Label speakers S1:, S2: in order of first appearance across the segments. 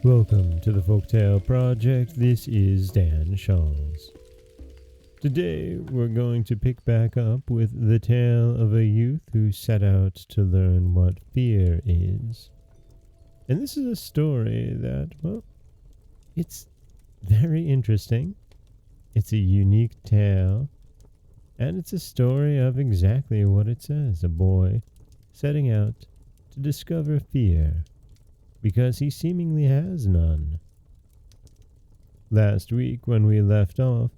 S1: Welcome to the Folktale Project. This is Dan Scholz. Today we're going to pick back up with the tale of a youth who set out to learn what fear is. And this is a story that, well, it's very interesting. It's a unique tale. And it's a story of exactly what it says, a boy setting out to discover fear, because he seemingly has none. Last week, when we left off,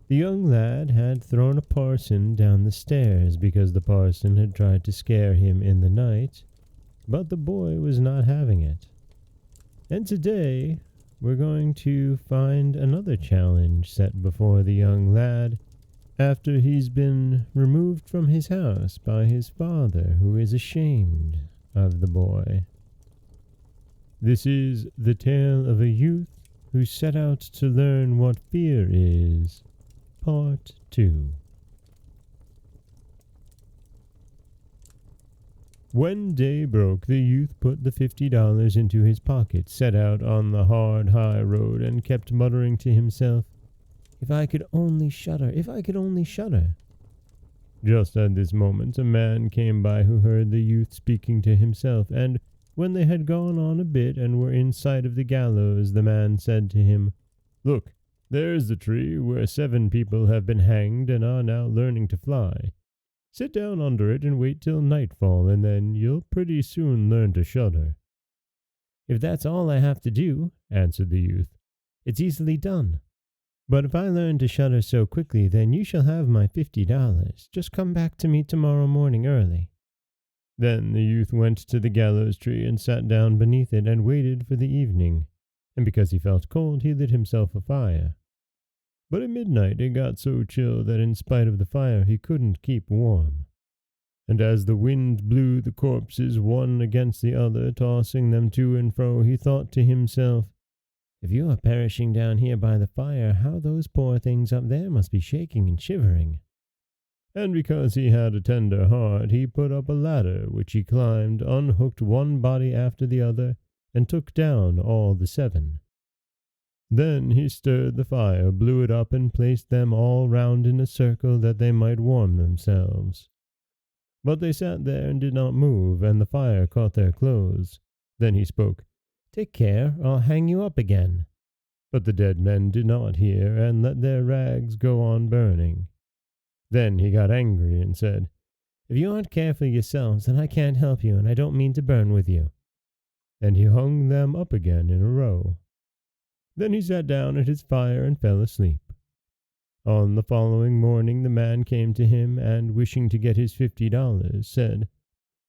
S1: the young lad had thrown a parson down the stairs because the parson had tried to scare him in the night, but the boy was not having it. And today, we're going to find another challenge set before the young lad after he's been removed from his house by his father, who is ashamed of the boy. This is the tale of a youth who set out to learn what fear is, Part 2. When day broke, the youth put the $50 into his pocket, set out on the hard, high road, and kept muttering to himself, "If I could only shudder, if I could only shudder." Just at this moment, a man came by who heard the youth speaking to himself, and when they had gone on a bit and were in sight of the gallows, the man said to him, "Look, there's the tree where 7 people have been hanged and are now learning to fly. Sit down under it and wait till nightfall, and then you'll pretty soon learn to shudder." "If that's all I have to do," answered the youth, "it's easily done. But if I learn to shudder so quickly, then you shall have my $50. Just come back to me tomorrow morning early." Then the youth went to the gallows tree and sat down beneath it and waited for the evening, and because he felt cold, he lit himself a fire. But at midnight it got so chill that in spite of the fire he couldn't keep warm. And as the wind blew the corpses one against the other, tossing them to and fro, he thought to himself, "If you are perishing down here by the fire, how those poor things up there must be shaking and shivering." And because he had a tender heart, he put up a ladder, which he climbed, unhooked one body after the other, and took down all the 7. Then he stirred the fire, blew it up, and placed them all round in a circle that they might warm themselves. But they sat there and did not move, and the fire caught their clothes. Then he spoke, "Take care, I'll hang you up again." But the dead men did not hear, and let their rags go on burning. Then he got angry and said, "If you aren't careful yourselves, then I can't help you, and I don't mean to burn with you." And he hung them up again in a row. Then he sat down at his fire and fell asleep. On the following morning the man came to him, and, wishing to get his $50, said,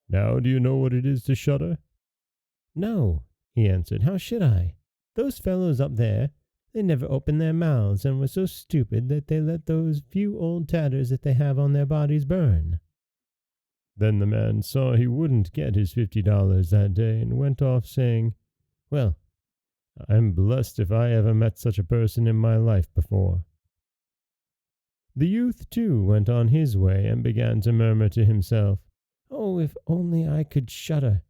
S1: "Now do you know what it is to shudder?" "No," he answered. "How should I? Those fellows up there, they never opened their mouths, and were so stupid that they let those few old tatters that they have on their bodies burn." Then the man saw he wouldn't get his $50 that day, and went off saying, "Well, I'm blessed if I ever met such a person in my life before." The youth, too, went on his way, and began to murmur to himself, "Oh, if only I could shudder!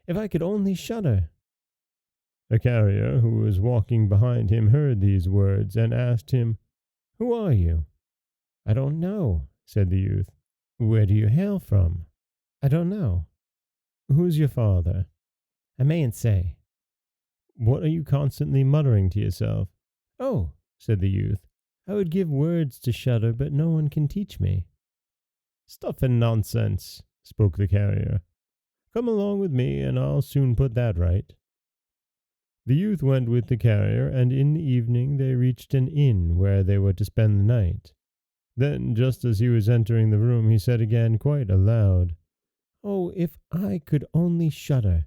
S1: If I could only shudder!" A carrier who was walking behind him heard these words, and asked him, "Who are you?" "I don't know," said the youth. "Where do you hail from?" "I don't know." "Who's your father?" "I mayn't say." "What are you constantly muttering to yourself?" "Oh," said the youth, "I would give words to shudder, but no one can teach me." "Stuff and nonsense," spoke the carrier. "Come along with me, and I'll soon put that right." The youth went with the carrier, and in the evening they reached an inn where they were to spend the night. Then, just as he was entering the room, he said again quite aloud, "Oh, if I could only shudder!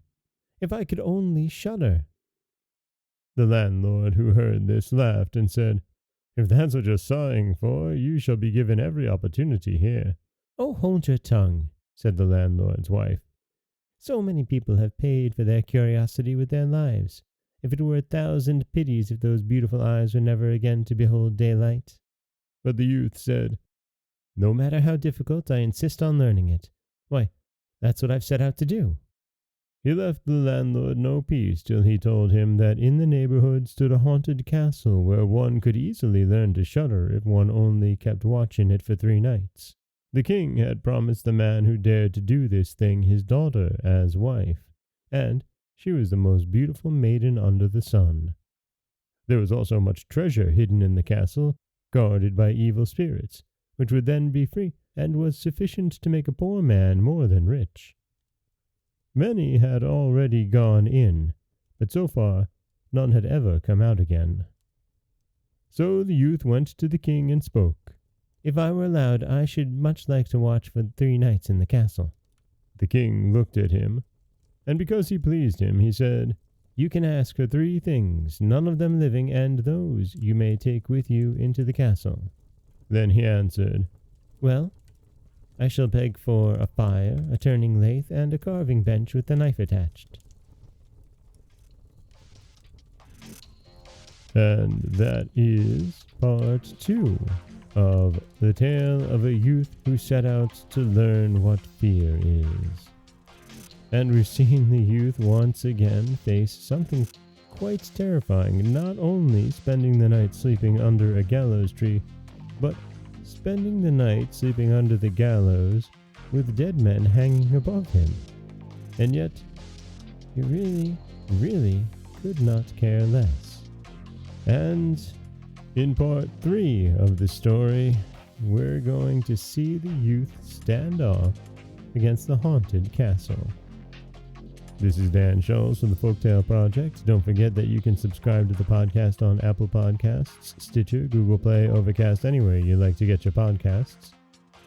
S1: If I could only shudder!" The landlord, who heard this, laughed and said, "If that's what you're sighing for, you shall be given every opportunity here." "Oh, hold your tongue," said the landlord's wife. "So many people have paid for their curiosity with their lives. If it were 1,000 pities if those beautiful eyes were never again to behold daylight." But the youth said, "No matter how difficult, I insist on learning it. Why, that's what I've set out to do." He left the landlord no peace till he told him that in the neighborhood stood a haunted castle where one could easily learn to shudder if one only kept watch in it for 3 nights. The king had promised the man who dared to do this thing his daughter as wife, and she was the most beautiful maiden under the sun. There was also much treasure hidden in the castle, guarded by evil spirits, which would then be free, and was sufficient to make a poor man more than rich. Many had already gone in, but so far none had ever come out again. So the youth went to the king and spoke. "If I were allowed, I should much like to watch for 3 nights in the castle." The king looked at him, and because he pleased him, he said, "You can ask for 3 things, none of them living, and those you may take with you into the castle." Then he answered, "Well, I shall beg for a fire, a turning lathe, and a carving bench with the knife attached." And that is part 2 of the tale of a youth who set out to learn what fear is. And we've seen the youth once again face something quite terrifying, not only spending the night sleeping under a gallows tree, but spending the night sleeping under the gallows with dead men hanging above him. And yet, he really, really could not care less. And in part 3 of the story, we're going to see the youth stand off against the haunted castle. This is Dan Scholz from the Folktale Project. Don't forget that you can subscribe to the podcast on Apple Podcasts, Stitcher, Google Play, Overcast, anywhere you like to get your podcasts.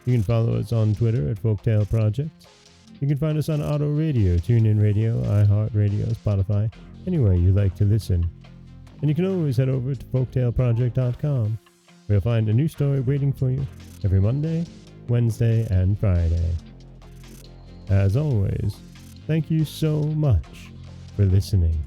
S1: You can follow us on Twitter at Folktale Project. You can find us on Auto Radio, TuneIn Radio, iHeartRadio, Spotify, anywhere you like to listen. And you can always head over to folktaleproject.com, where you'll find a new story waiting for you every Monday, Wednesday, and Friday. As always, thank you so much for listening.